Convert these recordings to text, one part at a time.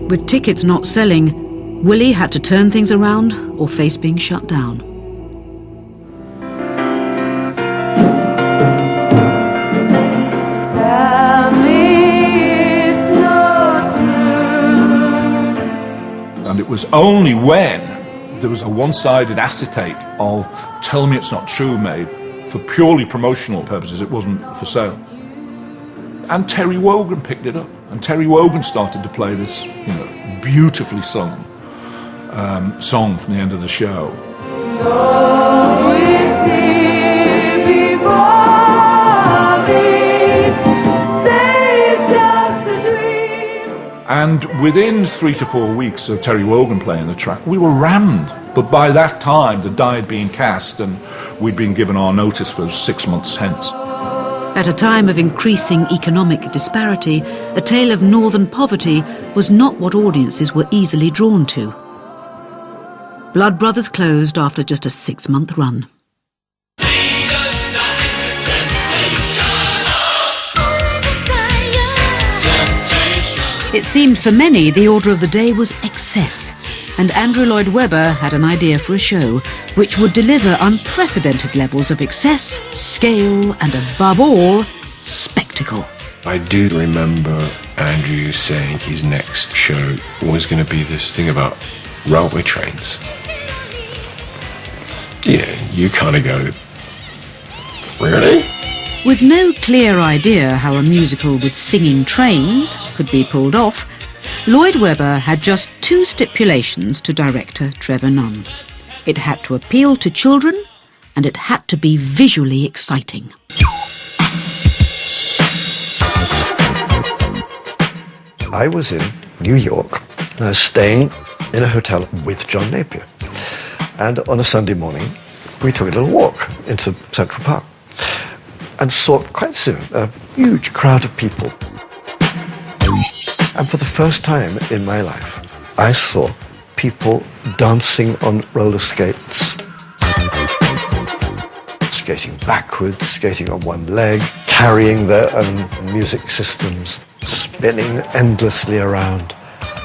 With tickets not selling, Willie had to turn things around or face being shut down. And it was only when there was a one-sided acetate of Tell Me It's Not True made for purely promotional purposes, it wasn't for sale. And Terry Wogan picked it up, and Terry Wogan started to play this, beautifully sung song from the end of the show. And within 3 to 4 weeks of Terry Wogan playing the track, we were rammed. But by that time, the die had been cast and we'd been given our notice for 6 months hence. At a time of increasing economic disparity, A Tale of Northern Poverty was not what audiences were easily drawn to. Blood Brothers closed after just a 6-month run. It seemed for many the order of the day was excess, and Andrew Lloyd Webber had an idea for a show which would deliver unprecedented levels of excess, scale, and above all, spectacle. I do remember Andrew saying his next show was going to be this thing about railway trains. You kind of go, really? With no clear idea how a musical with singing trains could be pulled off, Lloyd Webber had just 2 stipulations to director Trevor Nunn. It had to appeal to children, and it had to be visually exciting. I was in New York, and I was staying in a hotel with John Napier. And on a Sunday morning, we took a little walk into Central Park and saw quite soon a huge crowd of people. And for the first time in my life, I saw people dancing on roller skates, skating backwards, skating on one leg, carrying their own music systems, spinning endlessly around.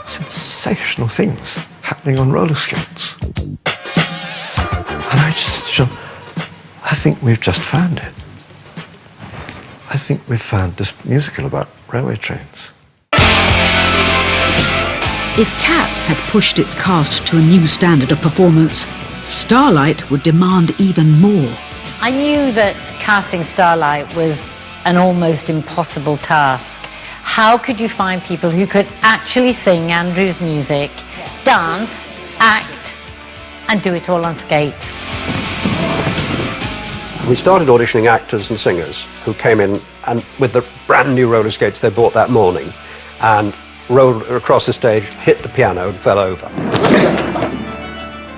Sensational things happening on roller skates. And I just said, John, I think we've just found it. I think we've found this musical about railway trains. If Cats had pushed its cast to a new standard of performance, Starlight would demand even more. I knew that casting Starlight was an almost impossible task. How could you find people who could actually sing Andrew's music, dance, act, and do it all on skates? We started auditioning actors and singers who came in and with the brand new roller skates they bought that morning and rolled across the stage, hit the piano and fell over.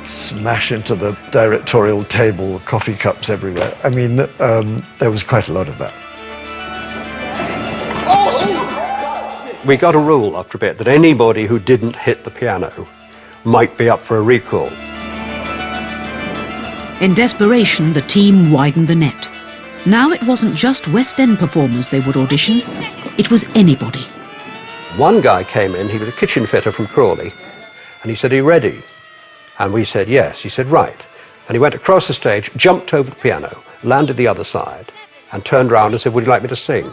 Smash into the directorial table, coffee cups everywhere. I mean, there was quite a lot of that. We got a rule after a bit that anybody who didn't hit the piano might be up for a recall. In desperation, the team widened the net. Now it wasn't just West End performers they would audition, it was anybody. One guy came in, he was a kitchen fitter from Crawley, and he said, "Are you ready?" And we said, "Yes." He said, "Right." And he went across the stage, jumped over the piano, landed the other side, and turned around and said, "Would you like me to sing?"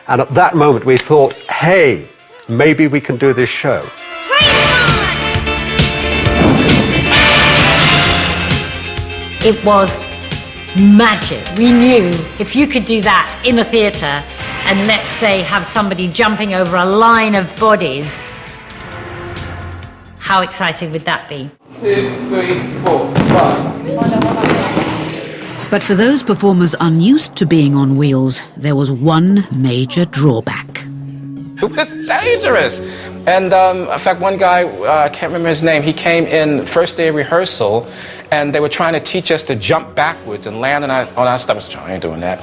And at that moment we thought, hey, maybe we can do this show. It was magic. We knew if you could do that in a theatre and let's say have somebody jumping over a line of bodies, how exciting would that be? 2, 3, 4, 5. But for those performers unused to being on wheels, there was one major drawback. It was dangerous. And in fact, one guy, I can't remember his name, he came in first day of rehearsal and they were trying to teach us to jump backwards and land on our stomachs. I ain't doing that.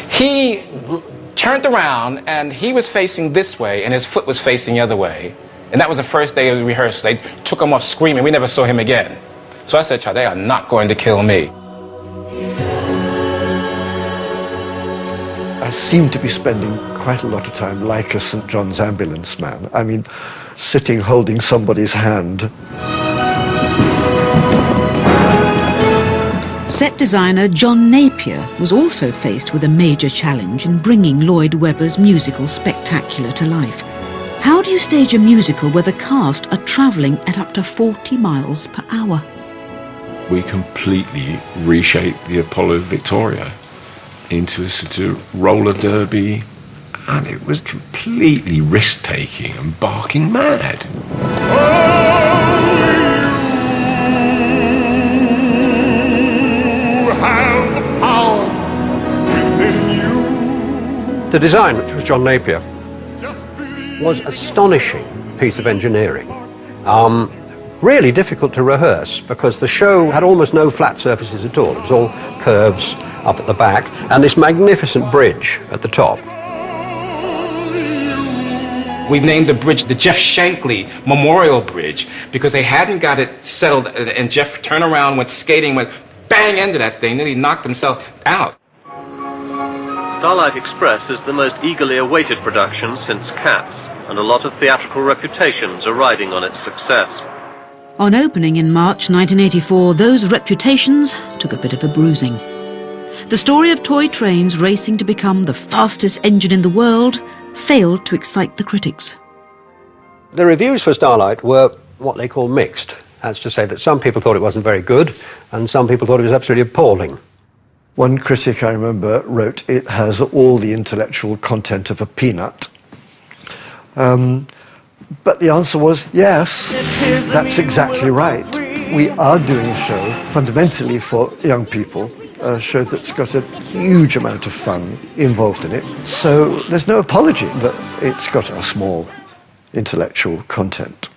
He turned around and he was facing this way and his foot was facing the other way. And that was the first day of the rehearsal. They took him off screaming. We never saw him again. So I said, "Child, they are not going to kill me." I seemed to be spending quite a lot of time like a St. John's ambulance man. I mean, sitting holding somebody's hand. Set designer John Napier was also faced with a major challenge in bringing Lloyd Webber's musical spectacular to life. How do you stage a musical where the cast are travelling at up to 40 miles per hour? We completely reshaped the Apollo Victoria into a sort of roller derby, and it was completely risk-taking and barking mad. The design, which was John Napier, was an astonishing piece of engineering. Really difficult to rehearse because the show had almost no flat surfaces at all. It was all curves up at the back and this magnificent bridge at the top. We named the bridge the Jeff Shankly Memorial Bridge because they hadn't got it settled, and Jeff turned around, went skating, went bang into that thing, nearly knocked himself out. Starlight Express is the most eagerly awaited production since Cats, and a lot of theatrical reputations are riding on its success. On opening in March 1984, those reputations took a bit of a bruising. The story of toy trains racing to become the fastest engine in the world failed to excite the critics. The reviews for Starlight were what they call mixed. That's to say that some people thought it wasn't very good, and some people thought it was absolutely appalling. One critic I remember wrote, "It has all the intellectual content of a peanut." But the answer was, yes, that's exactly right. We are doing a show fundamentally for young people, a show that's got a huge amount of fun involved in it. So there's no apology that it's got a small intellectual content.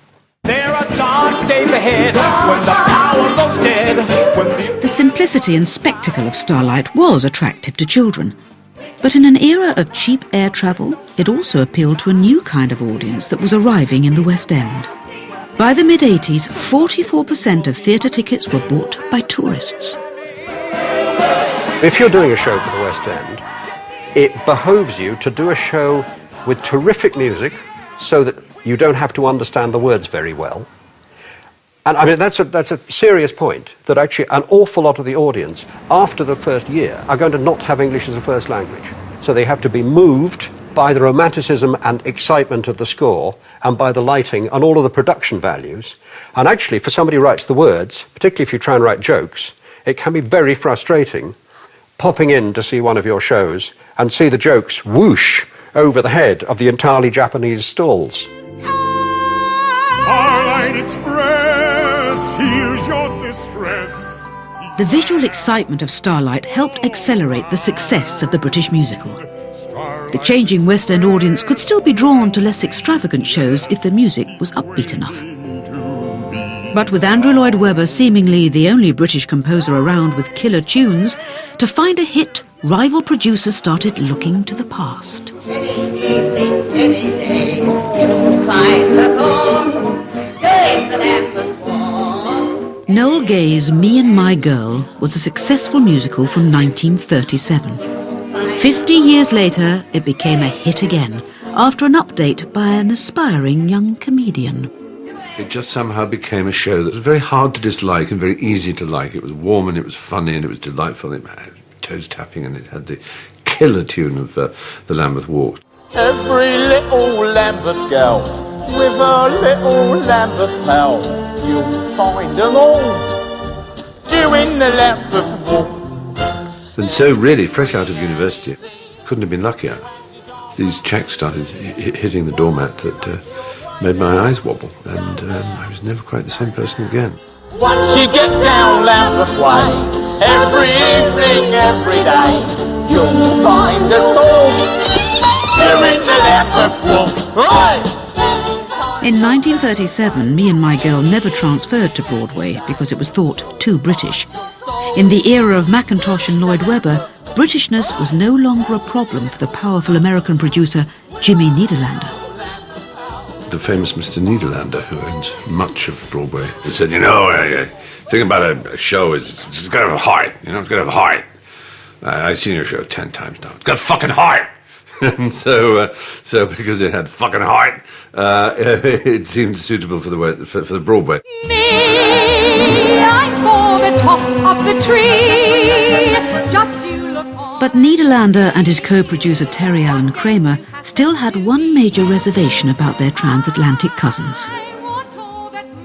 There are dark days ahead when the power goes dead. The simplicity and spectacle of Starlight was attractive to children. But in an era of cheap air travel, it also appealed to a new kind of audience that was arriving in the West End. By the mid-80s, 44% of theatre tickets were bought by tourists. If you're doing a show for the West End, it behoves you to do a show with terrific music so that you don't have to understand the words very well. And I mean, that's a serious point, that actually an awful lot of the audience, after the first year, are going to not have English as a first language. So they have to be moved by the romanticism and excitement of the score and by the lighting and all of the production values. And actually, for somebody who writes the words, particularly if you try and write jokes, it can be very frustrating popping in to see one of your shows and see the jokes whoosh over the head of the entirely Japanese stalls. Starlight Express, here's your distress. The visual excitement of Starlight helped accelerate the success of the British musical. The changing West End audience could still be drawn to less extravagant shows if the music was upbeat enough. But with Andrew Lloyd Webber seemingly the only British composer around with killer tunes, to find a hit, rival producers started looking to the past. Any evening, any day, you'll find us all doing the Lambeth Walk. Noel Gay's Me and My Girl was a successful musical from 1937. 50 years later, it became a hit again, after an update by an aspiring young comedian. It just somehow became a show that was very hard to dislike and very easy to like. It was warm and it was funny and it was delightful. It had toes tapping and it had the killer tune of the Lambeth Walk. Every little Lambeth girl with a little Lambeth pal, you'll find them all doing the Lambeth Walk. And so really, fresh out of university, couldn't have been luckier. These checks started hitting the doormat that made my eyes wobble, and I was never quite the same person again. Once you get down Lambeth Way, every evening, every day, you'll find us all doing the Lambeth Walk. Right! In 1937, Me and My Girl never transferred to Broadway because it was thought too British. In the era of Mackintosh and Lloyd Webber, Britishness was no longer a problem for the powerful American producer Jimmy Nederlander. The famous Mr. Nederlander, who owns much of Broadway, said, you know, the thing about a show is it's got to have a heart. You know, it's got to have a heart. I've seen your show 10 times now. It's got fucking heart. And so because it had fucking height, it seemed suitable for the Broadway. Me, I'm for the top of the tree. Just you look on. But Nederlander and his co-producer Terry Allen Kramer still had one major reservation about their transatlantic cousins.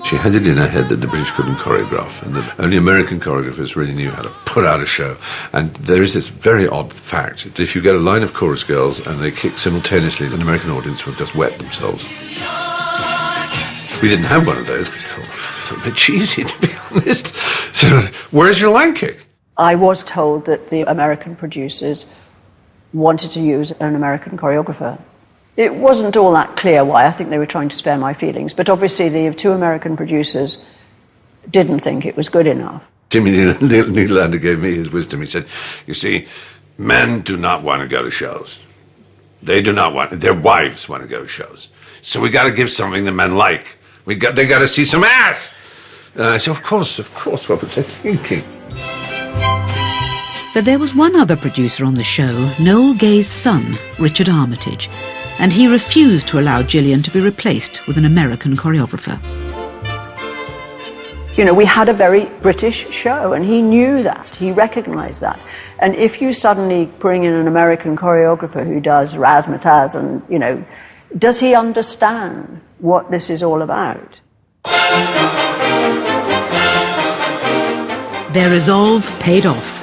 She had it in her head that the British couldn't choreograph, and that only American choreographers really knew how to put out a show. And there is this very odd fact that if you get a line of chorus girls and they kick simultaneously, an American audience will just wet themselves. We didn't have one of those because we thought it was a bit cheesy, to be honest. So, where's your line kick? I was told that the American producers wanted to use an American choreographer. It wasn't all that clear why. I think they were trying to spare my feelings. But obviously the two American producers didn't think it was good enough. Jimmy Nederlander gave me his wisdom. He said, you see, men do not want to go to shows. They do not want, their wives want to go to shows. So we got to give something the men like. They got to see some ass. I said, of course, what was I thinking? But there was one other producer on the show, Noel Gay's son, Richard Armitage, and he refused to allow Gillian to be replaced with an American choreographer. You know, we had a very British show, and he knew that. He recognised that. And if you suddenly bring in an American choreographer who does razzmatazz and, you know, does he understand what this is all about? Their resolve paid off.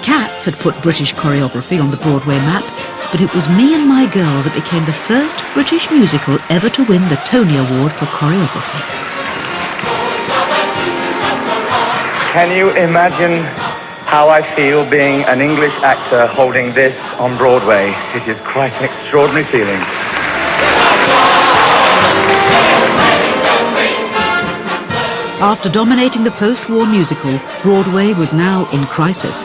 Cats had put British choreography on the Broadway map, but it was Me and My Girl that became the first British musical ever to win the Tony Award for choreography. Can you imagine how I feel being an English actor holding this on Broadway? It is quite an extraordinary feeling. After dominating the post-war musical, Broadway was now in crisis.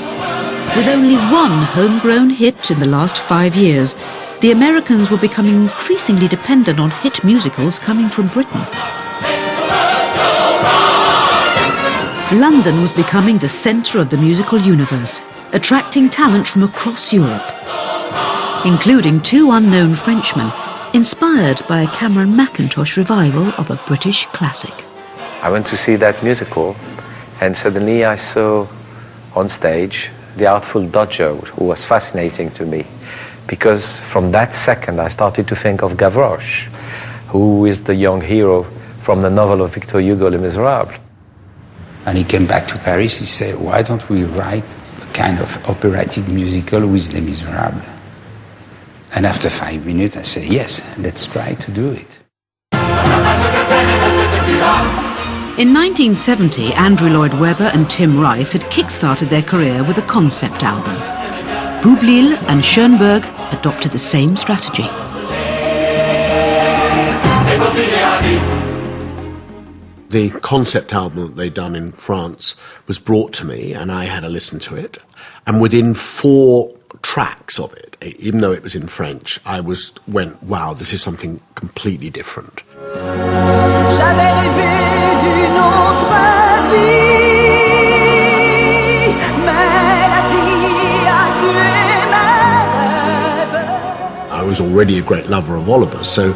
With only one homegrown hit in the last 5 years, the Americans were becoming increasingly dependent on hit musicals coming from Britain. London was becoming the centre of the musical universe, attracting talent from across Europe, including two unknown Frenchmen, inspired by a Cameron Mackintosh revival of a British classic. I went to see that musical, and suddenly I saw on stage the Artful Dodger, who was fascinating to me, because from that second I started to think of Gavroche, who is the young hero from the novel of Victor Hugo, Les Misérables. And he came back to Paris. He said, why don't we write a kind of operatic musical with Les Misérables? And after 5 minutes I said, yes, let's try to do it. In 1970, Andrew Lloyd Webber and Tim Rice had kick-started their career with a concept album. BOUBLIL and Schoenberg adopted the same strategy. The concept album that they'd done in France was brought to me, and I had a listen to it. And within 4 tracks of it, even though it was in French, I went, wow, this is something completely different. J'avais rêvé d'une autre vie, mais la vie a tué mes rêves. I was already a great lover of Oliver, so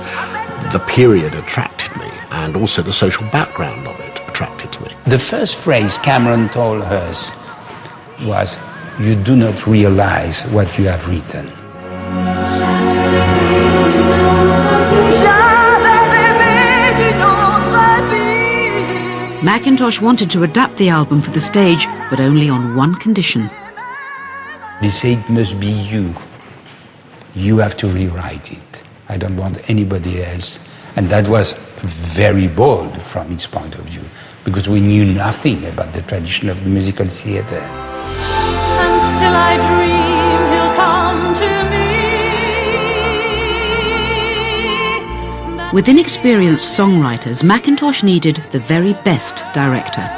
the period attracted me, and also the social background of it attracted to me. The first phrase Cameron told us was, you do not realize what you have written. Mackintosh wanted to adapt the album for the stage, but only on one condition. They say it must be you. You have to rewrite it. I don't want anybody else. And that was very bold from his point of view, because we knew nothing about the tradition of the musical theatre. And still I dream he'll come to me. With inexperienced songwriters, Mackintosh needed the very best director.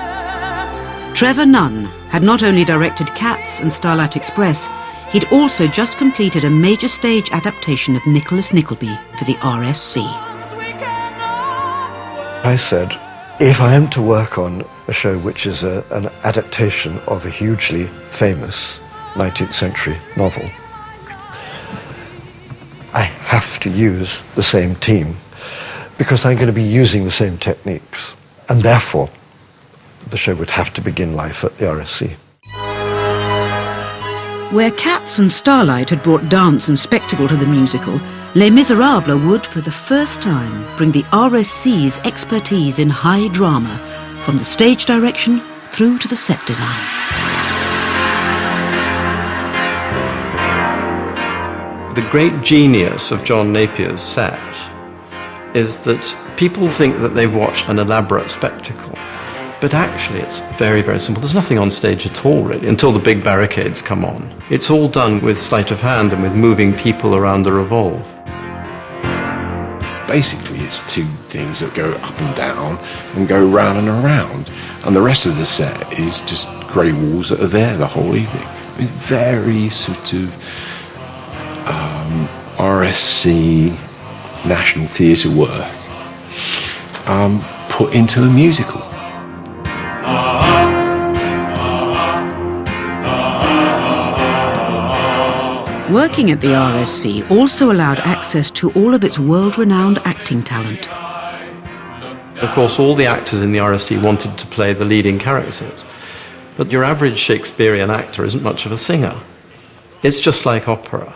Trevor Nunn had not only directed Cats and Starlight Express, he'd also just completed a major stage adaptation of Nicholas Nickleby for the RSC. I said, if I am to work on a show which is an adaptation of a hugely famous 19th century novel, I have to use the same team because I'm going to be using the same techniques. And therefore, the show would have to begin life at the RSC. Where Cats and Starlight had brought dance and spectacle to the musical, Les Misérables would, for the first time, bring the RSC's expertise in high drama, from the stage direction through to the set design. The great genius of John Napier's set is that people think that they've watched an elaborate spectacle, but actually it's very, very simple. There's nothing on stage at all, really, until the big barricades come on. It's all done with sleight of hand and with moving people around the revolve. Basically, it's two things that go up and down and go round and around. And the rest of the set is just grey walls that are there the whole evening. It's very sort of RSC National Theatre work put into a musical. Working at the RSC also allowed access to all of its world-renowned acting talent. Of course, all the actors in the RSC wanted to play the leading characters, but your average Shakespearean actor isn't much of a singer. It's just like opera.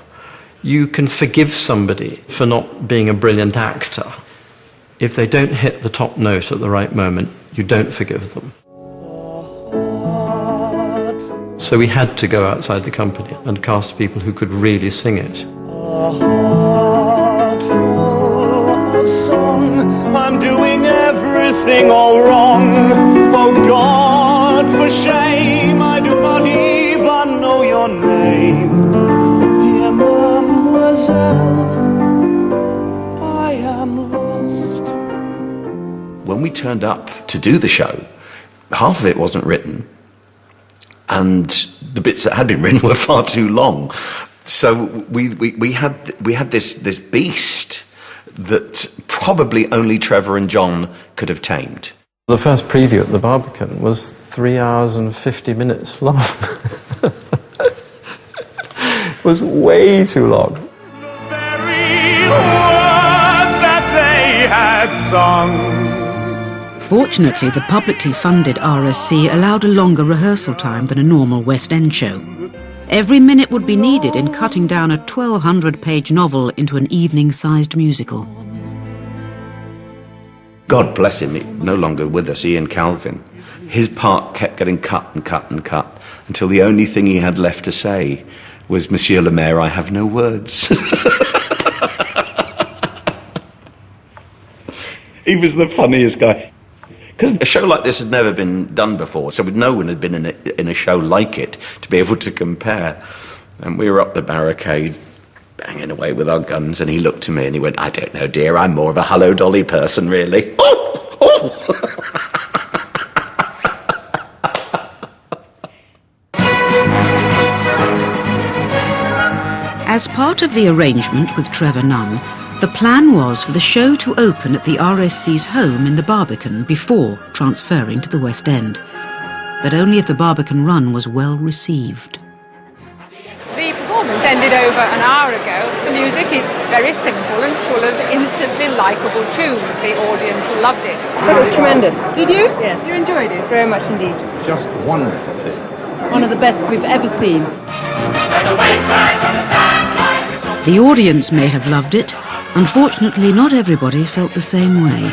You can forgive somebody for not being a brilliant actor. If they don't hit the top note at the right moment, you don't forgive them. So we had to go outside the company and cast people who could really sing it. I'm doing everything all wrong. Oh God, for shame, I do not even know your name. Dear mademoiselle, I am lost. When we turned up to do the show, half of it wasn't written, and the bits that had been written were far too long. So we had this beast that probably only Trevor and John could have tamed. The first preview at the Barbican was 3 hours and 50 minutes long. It was way too long. Very words that they had sung. Fortunately, the publicly funded RSC allowed a longer rehearsal time than a normal West End show. Every minute would be needed in cutting down a 1,200-page novel into an evening-sized musical. God bless him, no longer with us, Ian Calvin. His part kept getting cut and cut and cut until the only thing he had left to say was, Monsieur le Maire, I have no words. He was the funniest guy. Because a show like this had never been done before, so no one had been in a show like it to be able to compare. And we were up the barricade, banging away with our guns, and he looked to me and he went, I don't know, dear, I'm more of a Hello Dolly person, really. Oh! Oh! As part of the arrangement with Trevor Nunn, the plan was for the show to open at the RSC's home in the Barbican before transferring to the West End. But only if the Barbican run was well received. The performance ended over an hour ago. The music is very simple and full of instantly likeable tunes. The audience loved it. It was tremendous. Did you? Yes. You enjoyed it? Very much indeed. Just wonderful thing. One of the best we've ever seen. The audience may have loved it. Unfortunately, not everybody felt the same way.